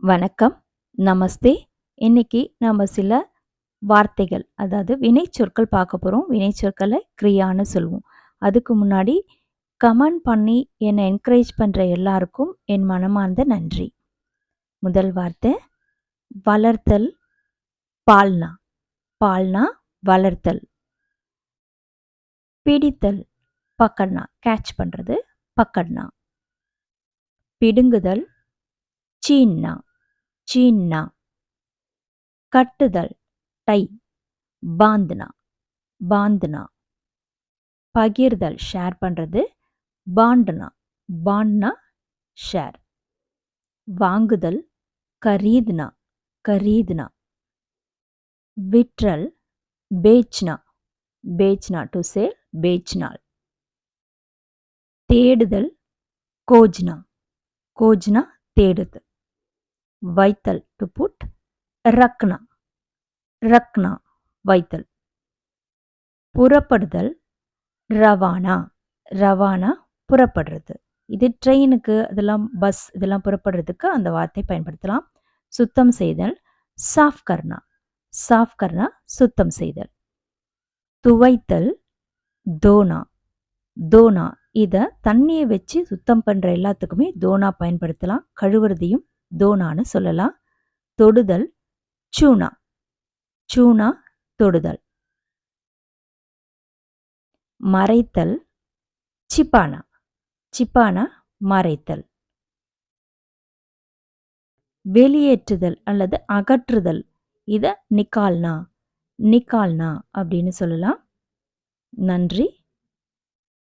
வணக்கம். நமஸ்தே. இன்னைக்கு நம்ம சில வார்த்தைகள், அதாவது வினைச்சொற்கள் பார்க்க போறோம். வினைச்சொற்கள கிரியான்னு சொல்லுவோம். அதுக்கு முன்னாடி கமெண்ட் பண்ணி என்னை என்கரேஜ் பண்ற எல்லாருக்கும் என் மனமார்ந்த நன்றி. முதல் வார்த்தை வளர்த்தல், பால்னா. பால்னா வளர்த்தல். பிடித்தல், பக்கட்னா. கேட்ச் பண்றது, பக்கட்னா. பிடுங்குதல், சீன்னா. சீன்னா. கட்டுதல், டை. பாந்த்னா. பாந்த்னா. பகிர்தல், ஷேர் பண்றது, பாண்ட்னா. பாண்ட்னா ஷேர். வாங்குதல், கரீத்னா. கரீத்னா. விற்றல், பேச்னா. பேச்னா டு சேல், பேச்னால். தேடுதல், கோஜ்னா. கோஜ்னா தேடுதல். வைத்தல், டு புட், ரக்னா. ரக்னா வைத்தல். புறப்படுதல், ரவானா. ரவானா புறப்படுறது. இது ட்ரெயினுக்கு அதெல்லாம் பஸ் இதெல்லாம் புறப்படுறதுக்கு அந்த வார்த்தை பயன்படுத்தலாம். சுத்தம் செய்தல், சாஃப் கர்னா. சாஃப் கர்னா சுத்தம் செய்தல். துவைத்தல், தோனா. தோனா இத தண்ணியை வச்சு சுத்தம் பண்ற எல்லாத்துக்குமே தோனா பயன்படுத்தலாம். கழுவுறதையும் தோனான்னு சொல்லலாம். தொடுதல், சூனா. சூனா தொடுதல். மறைத்தல், சிப்பானா. சிப்பானா மறைத்தல். வெளியேற்றுதல் அல்லது அகற்றுதல், இத நிக்கால்னா. நிக்கால்னா அப்படின்னு சொல்லலாம். நன்றி.